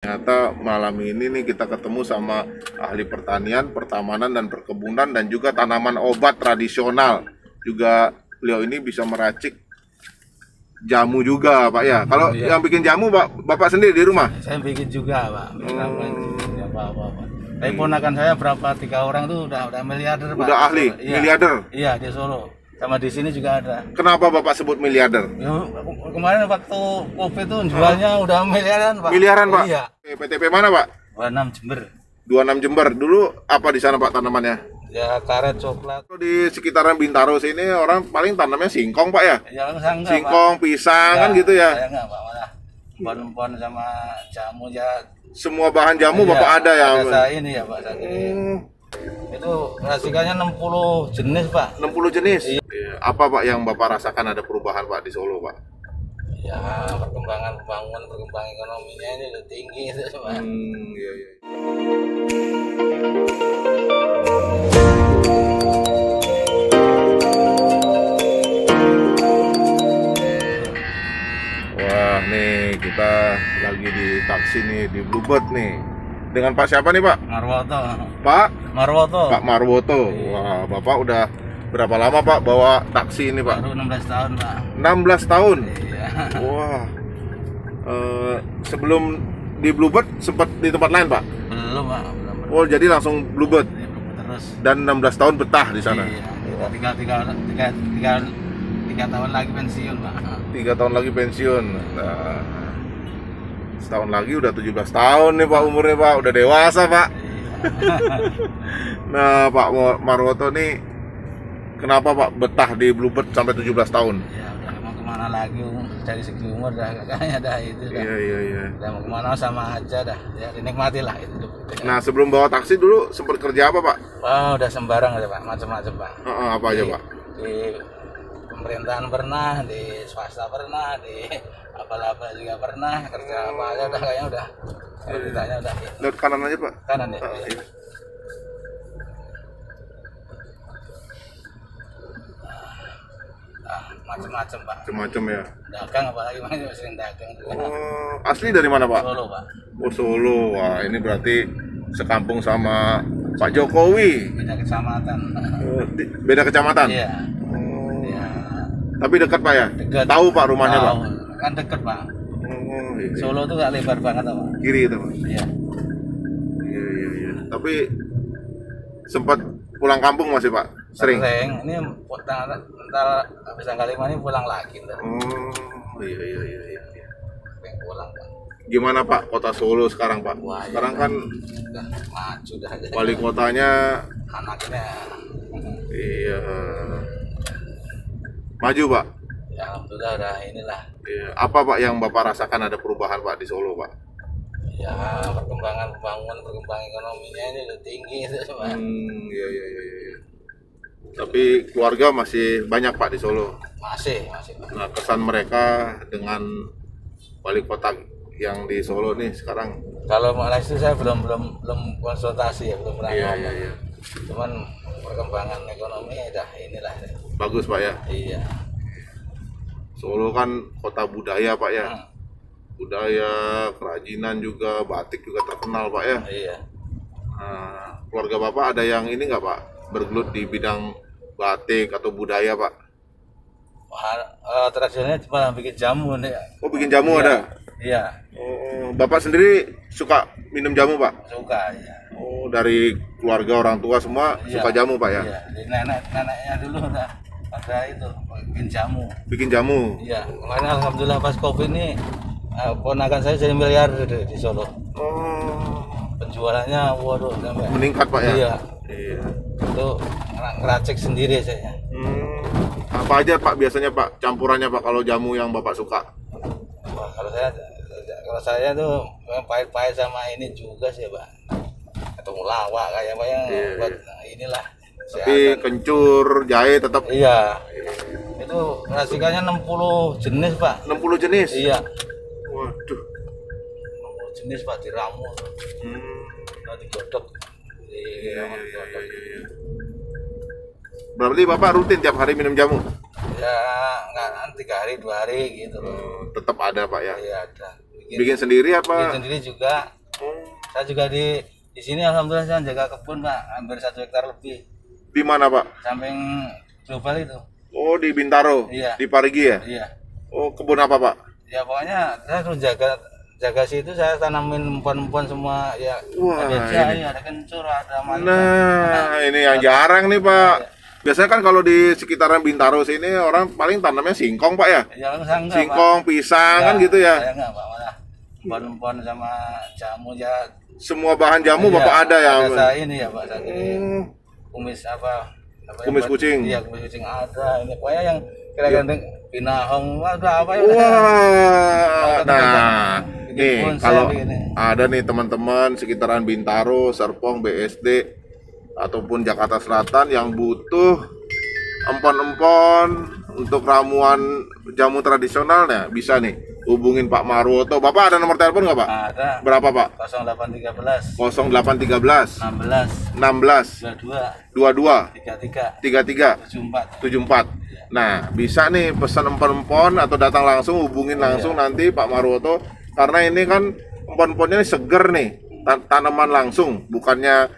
Ternyata malam ini nih kita ketemu sama ahli pertanian, pertamanan, dan perkebunan, dan juga tanaman obat tradisional. Juga beliau ini bisa meracik jamu juga, Pak ya. Kalau yang bikin jamu, Bapak sendiri di rumah? Saya bikin juga, Pak. Apa-apa. Tapi ponakan saya berapa 3 orang tuh udah miliarder, Pak. Udah ahli, miliarder? Iya, di Solo. Sama di sini juga ada. Kenapa Bapak sebut miliarder? Ya, kemarin waktu Covid tuh jualnya udah miliaran, Pak. Miliaran, Pak? Iya. PTP mana, Pak? 26 Jember. 26 Jember. Dulu apa di sana, Pak, tanamannya? Ya, karet coklat. Di sekitaran Bintaro sini orang paling tanamnya singkong, Pak ya? Ya, enggak, singkong, Pak. Pisang, kan gitu ya? Saya enggak, Pak. Malah pohon-pohon sama jamu ya. Semua bahan jamu Iya, Bapak ada ya? Ada saya ini ya, Pak. Saya ini. Itu racikannya 60 jenis, Pak. 60 jenis? Iya. Apa, Pak, yang Bapak rasakan ada perubahan, Pak, di Solo, Pak? Ya, perkembangan ekonominya ini udah tinggi itu, Pak. Iya, iya. Wah, nih kita lagi di taksi nih, di Bluebird nih. Dengan Pak siapa nih, Pak? Marwoto. Pak Marwoto. Wah, Bapak udah berapa lama, Pak, bawa taksi ini, Pak? Baru 16 tahun, Pak. 16 tahun? Iya. Wah. Sebelum di Bluebird sempat di tempat lain, Pak? Belum, Pak. Belum. Oh, jadi langsung Bluebird? Terus. Dan 16 tahun betah di sana? Iya. 3 tahun lagi pensiun, Pak. 3 tahun lagi pensiun. Nah, setahun lagi udah 17 tahun nih, Pak, umurnya, Pak. Udah dewasa, Pak. Iya. Nah, Pak Marwoto nih, kenapa, Pak, betah di Bluebird sampai 17 tahun? Ya, udah mau kemana lagi, dari segi umur dah kayaknya dah itu dah. Iya. Udah mau kemana sama aja dah. Ya dinikmati lah itu. Nah, sebelum bawa taksi dulu sempat kerja apa, Pak? Oh, udah sembarang aja, Pak. Macam-macam, Pak. Apa aja, Pak? Di pemerintahan pernah, di swasta pernah, di apa-apa juga pernah, kerja apa aja udah kayaknya udah. Kalau ditanya udah. Lewat kanan aja, Pak. Kanan ya. Iya. Macam-macam, Pak. Macam-macam ya. Dagang apalagi masih sering dagang juga. Oh, asli dari mana, Pak? Solo, Pak. Oh, Solo. Wah, ini berarti sekampung sama Pak Jokowi. Beda kecamatan. Beda kecamatan? Iya. Iya. Tapi dekat, Pak ya? Dekat. Tahu, Pak, rumahnya, Pak? Tahu. Kan dekat, Pak. Oh, iya. Solo tuh gak lebar banget, Pak. Kiri itu, Pak? Iya. Iya. Tapi sempat pulang kampung masih, Pak? Sering? Ini entar habis tanggal 5 ini pulang lagi. Oh, iya. Pengen pulang, Pak. Gimana, Pak, kota Solo sekarang, Pak? Wah, sekarang ya, kan udah maju dah. wali kotanya, Anaknya. iya, maju, Pak. Ya alhamdulillah udah inilah. Iya. Apa, Pak, yang Bapak rasakan ada perubahan, Pak, di Solo, Pak? Ya perkembangan ekonominya ini udah tinggi itu, Pak. Iya. Tapi keluarga masih banyak, Pak, di Solo. Masih, Pak. Nah, kesan mereka dengan wali kota yang di Solo nih sekarang? Kalau malah itu saya belum konsultasi ya, belum pernah ngomong. Iya. Cuman perkembangan ekonomi udah inilah. Bagus, Pak ya. Iya. Solo kan kota budaya, Pak ya. Budaya, kerajinan juga, batik juga terkenal, Pak ya. Iya. Nah, keluarga Bapak ada yang ini nggak, Pak, bergelut di bidang batik atau budaya, Pak? Tradisionalnya cuma bikin jamu nih. Oh, bikin jamu ada? Iya. Oh, Bapak sendiri suka minum jamu, Pak? Suka, ya. Oh, dari keluarga orang tua semua suka jamu, Pak ya? Iya. Di neneknya dulu udah ada itu bikin jamu. Bikin jamu? Iya. Kemarin alhamdulillah pas Covid ini ponakan saya jadi miliarder di Solo. Oh. Penjualannya waduh sampai Meningkat, Pak ya? Iya. Iya. Itu ngeracik sendiri saya. Apa aja, Pak, biasanya, Pak, campurannya, Pak, kalau jamu yang Bapak suka? Wah, kalau saya tuh yang pahit-pahit sama ini juga sih, Pak. Ketemu lawak kayak apa yang buat inilah. Tapi kencur, jahe tetap? Iya. Itu racikannya 60 jenis, Pak. 60 jenis? Iya. Waduh. 60 jenis, Pak, diramu. Nanti godok. Iya. Berarti Bapak rutin tiap hari minum jamu? Ya, nggak 3 hari 2 hari gitu loh. Tetap ada, Pak ya? Iya ada. Bikin sendiri bikin apa? sendiri juga. Saya juga di sini alhamdulillah saya jaga kebun Pak, hampir 1 hektar lebih. Di mana Pak? Samping global itu. Oh di Bintaro, Iya. di Parigi ya? Iya. Oh kebun apa Pak? Ya pokoknya saya terus jaga situ, saya tanamin empon-empon semua ya. Wah, Ada jahe, ada kencur, ada manis. Nah ini yang jarang nih Pak. Biasanya kan kalau di sekitaran Bintaro sini orang paling tanamnya singkong Pak ya? Ya saya enggak, Singkong, pisang kan gitu ya? Saya enggak Pak, malah empon-empon sama jamu ya. Semua bahan jamu Iya, Bapak ada ya? Saya ini ya Pak, saya ini Hmm, kumis apa Kumis yang kucing. Iya, kumis kucing ada. Ini pokoknya yang kira-kira pinahong ada apa ya? Wah, nah nih bonsai kalau begini. ada nih teman-teman sekitaran Bintaro, Serpong, BSD ataupun Jakarta Selatan yang butuh empon-empon untuk ramuan jamu tradisionalnya bisa nih hubungin Pak Marwoto. Bapak ada nomor telepon nggak Pak? Ada Berapa Pak? 0813 0813 16 16 22 22 33 33 74. 74. Nah, bisa nih pesan empon-empon atau datang langsung hubungin langsung nanti Pak Marwoto karena ini kan empon-emponnya seger nih, tanaman langsung, bukannya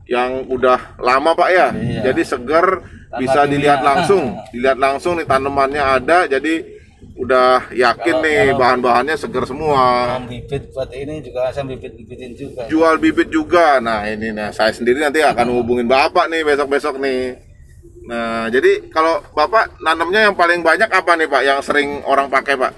yang udah lama Pak ya. Iya. Jadi seger, bisa dilihat langsung nih tanamannya ada, jadi udah yakin nih bahan-bahannya seger semua. Bibit buat ini juga saya bibitin juga. Jual bibit juga. Nah, ini nah saya sendiri nanti akan hubungin Bapak nih besok-besok nih. Nah, jadi kalau Bapak nanamnya yang paling banyak apa nih Pak yang sering orang pakai Pak?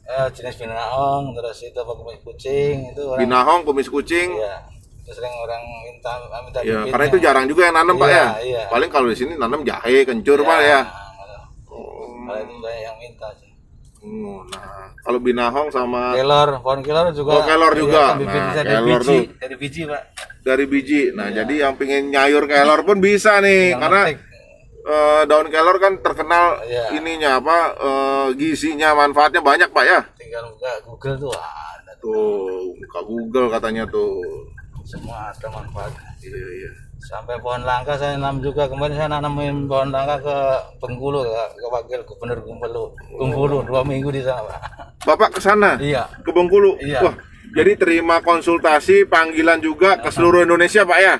Jenis binahong, terus itu apa kumis kucing itu orang. Binahong, kumis kucing. Iya. Itu sering orang minta Ya, bibitnya. karena itu jarang juga yang nanam Pak Iya, ya. iya. Paling kalau di sini nanam jahe, kencur Pak ya. Kalau itu banyak yang minta sih. Nah, kalau binahong sama Pohon kelor juga. Oh, kelor juga. Iya, bibit Nah, dari kelor biji, tuh. dari biji Pak. dari biji. Nah, jadi yang pengen nyayur kelor pun bisa nih, Yang karena metik. daun kelor kan terkenal Iya. ininya apa gizinya, manfaatnya banyak Pak ya. Tinggal buka Google tuh ada tuh. Tuh, buka Google katanya tuh. Semua ada manfaatnya. Iya, iya. Sampai pohon langka saya nanam juga. Kemarin saya nanamin pohon langka ke Bengkulu, ke Wakil Gubernur Bengkulu 2 minggu di sana Pak. Bapak ke sana? Iya. Ke Bengkulu? Iya. Wah, jadi terima konsultasi, panggilan juga ke seluruh Indonesia Pak ya?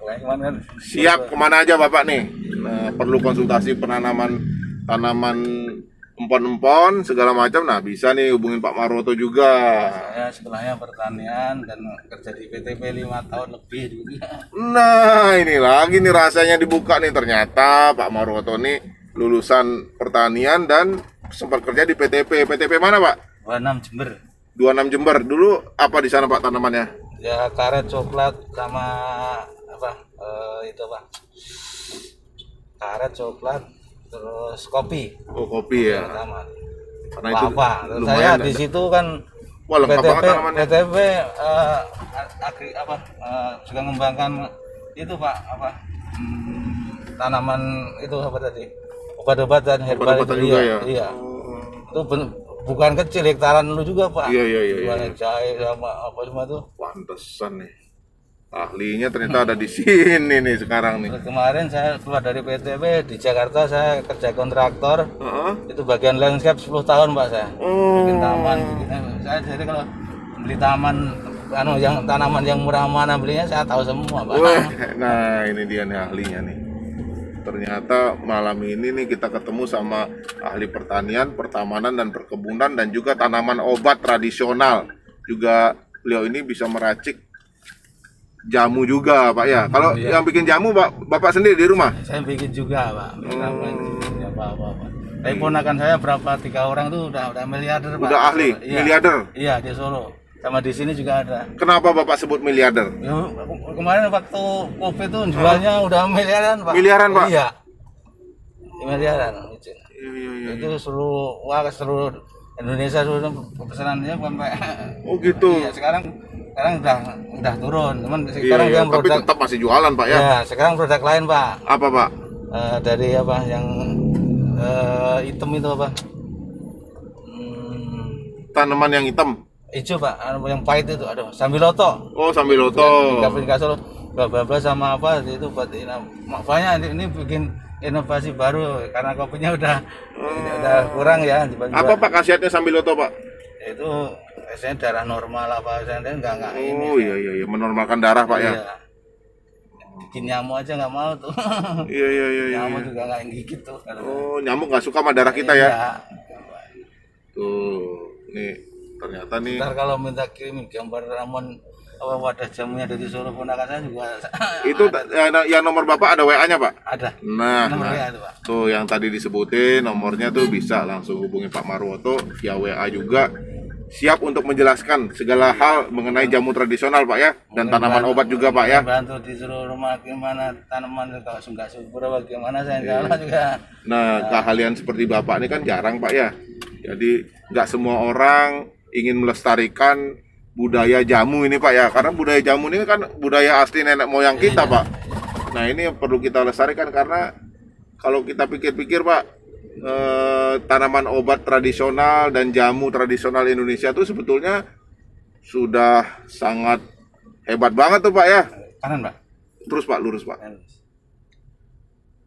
Kemarin kan Siap kemana aja Bapak nih? Nah, perlu konsultasi penanaman tanaman empon-empon segala macam. Nah, bisa nih hubungin Pak Marwoto juga. saya sekolahnya pertanian dan kerja di PTP 5 tahun lebih juga. Nah, ini lagi nih rasanya dibuka nih, ternyata Pak Marwoto nih lulusan pertanian dan sempat kerja di PTP. PTP mana Pak? 26 Jember. 26 Jember. Dulu apa di sana Pak tanamannya? Ya karet coklat sama apa itu Pak. Karet coklat terus kopi. Oh, kopi ya. Taman. Karena itu Apa? Terus saya lumayan. di situ kan Wah, lengkap banget tanamannya. PTP agri apa juga mengembangkan itu Pak apa tanaman itu apa tadi? Obat-obatan herbal Obat-obatan itu juga iya, ya? Iya. Itu bukan kecil, hektaran dulu juga Pak. Iya, iya, iya, iya. Jualan jahe sama apa semua tuh. Pantesan nih. Ahlinya ternyata ada di sini nih sekarang nih. Terus kemarin saya keluar dari PTP di Jakarta, saya kerja kontraktor. Heeh. Itu bagian landscape 10 tahun Pak saya. Oh. Bikin taman, saya jadi kalau beli taman yang tanaman yang murah mana belinya saya tahu semua Pak. Wah, nah ini dia nih ahlinya nih. Ternyata malam ini nih kita ketemu sama ahli pertanian, pertamanan dan perkebunan dan juga tanaman obat tradisional. Juga beliau ini bisa meracik jamu juga Pak ya. Kalau Iya. yang bikin jamu Bapak sendiri di rumah? Saya bikin juga Pak. Ya, apa-apa. Tapi ponakan saya berapa 3 orang tuh udah miliarder Pak. Udah ahli, Iya. miliarder. Iya di Solo. Sama di sini juga ada. Kenapa Bapak sebut miliarder? Ya, kemarin waktu Covid tuh jualnya udah miliaran Pak. Miliaran, Pak? Iya. Miliaran. Gitu. Iya. Itu seluruh Indonesia seluruh pesanannya sampai. Oh gitu. Iya, sekarang udah turun. Cuman Iya, sekarang iya. yang Tapi produk tetap masih jualan Pak ya? ya, sekarang produk lain Pak. Apa Pak? Dari apa yang hitam itu apa? Tanaman yang hitam. Hijau Pak, yang pahit itu, aduh, sambiloto. Oh, sambiloto. Afrika Solo, bla sama apa itu buat makanya ini bikin inovasi baru karena kopinya udah kurang ya. Apa Pak khasiatnya sambiloto Pak? Itu biasanya darah normal apa saja nggak ini. Oh iya iya iya, menormalkan darah Pak ya. Iya. Bikin nyamuk aja nggak mau tuh. Iya iya iya iya. Nyamuk juga nggak gigit tuh. Oh, nyamuk nggak suka sama darah kita ya. Iya. Tuh, nih ternyata nih. Ntar kalau minta kirimin gambar ramuan apa wadah jamunya dari Solo ponakan saya juga Itu yang nomor Bapak ada WA-nya, Pak? ada. Nah, Nomor WA itu, Pak. tuh yang tadi disebutin nomornya tuh bisa langsung hubungi Pak Marwoto via WA juga. Siap untuk menjelaskan segala hal mengenai jamu tradisional, Pak ya, dan tanaman obat juga, Pak ya. Bantu disuruh rumah gimana tanaman kalau nggak subur apa gimana saya salah juga. Nah, keahlian seperti Bapak ini kan jarang, Pak ya. Jadi nggak semua orang ingin melestarikan budaya jamu ini, Pak ya. Karena budaya jamu ini kan budaya asli nenek moyang kita, Pak. Nah, ini yang perlu kita lestarikan karena kalau kita pikir-pikir, Pak, tanaman obat tradisional dan jamu tradisional Indonesia itu sebetulnya sudah sangat hebat banget tuh, Pak ya. Kanan, Pak. Terus Pak, lurus Pak.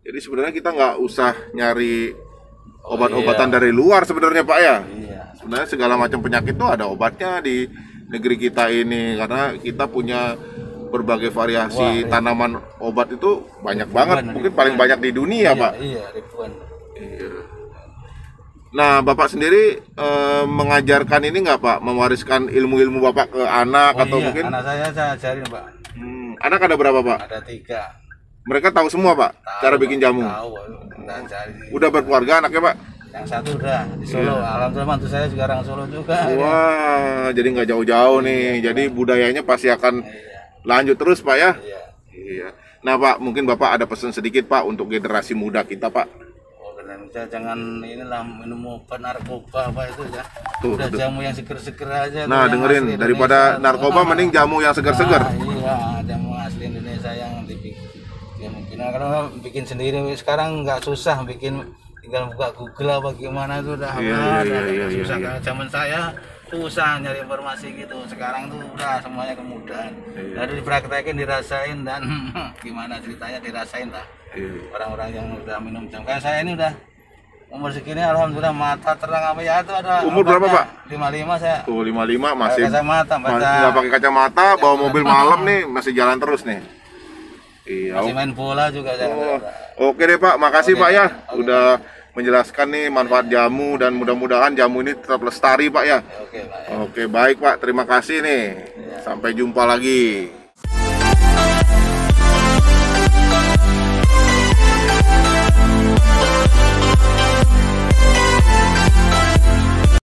Jadi sebenarnya kita nggak usah nyari obat-obatan dari luar sebenarnya, Pak ya. Iya. Sebenarnya segala macam penyakit tuh ada obatnya di negeri kita ini karena kita punya berbagai variasi tanaman obat itu banyak banget, mungkin paling banyak di dunia, Pak. Iya, ribuan. Iya. Nah, Bapak sendiri mengajarkan ini nggak, Pak? Mewariskan ilmu-ilmu Bapak ke anak atau Iya, mungkin? anak saya ajarin, Pak. Anak ada berapa, Pak? Ada 3. Mereka tahu semua, Pak, cara bikin jamu. Tahu, udah cari. Udah berkeluarga anaknya, Pak? Yang satu udah di Solo. Alhamdulillah mantu saya juga orang Solo juga. Wah, jadi nggak jauh-jauh nih. Jadi budayanya pasti akan lanjut terus, Pak ya? Iya. Iya. Nah, Pak, mungkin Bapak ada pesan sedikit, Pak, untuk generasi muda kita, Pak. Oh, jangan inilah minum obat narkoba apa itu ya. Tuh, Udah jamu yang seger-seger aja. Nah, yang dengerin, asli daripada Indonesia. narkoba mending jamu yang segar-segar. Iya, jamu asli Indonesia yang dibikin. Ya mungkin kalau bikin sendiri sekarang nggak susah bikin, tinggal buka Google apa gimana itu udah susah. Kalau zaman saya susah nyari informasi gitu. Sekarang tuh udah semuanya kemudahan. Jadi dipraktekin, dirasain dan gimana ceritanya dirasain lah. Orang-orang yang udah minum jamu. Kayak saya ini udah umur segini alhamdulillah mata terang apa ya itu ada. Umur berapa, Pak? 55 saya. Tuh 55 masih Kacamata, nggak pakai kacamata, bawa mobil malam nih masih jalan terus nih. Iya. Masih main bola juga saya. Oke deh, Pak, makasih Pak ya udah menjelaskan nih manfaat jamu dan mudah-mudahan jamu ini tetap lestari, Pak ya. Oke, Pak. Oke, baik Pak, terima kasih nih. Sampai jumpa lagi.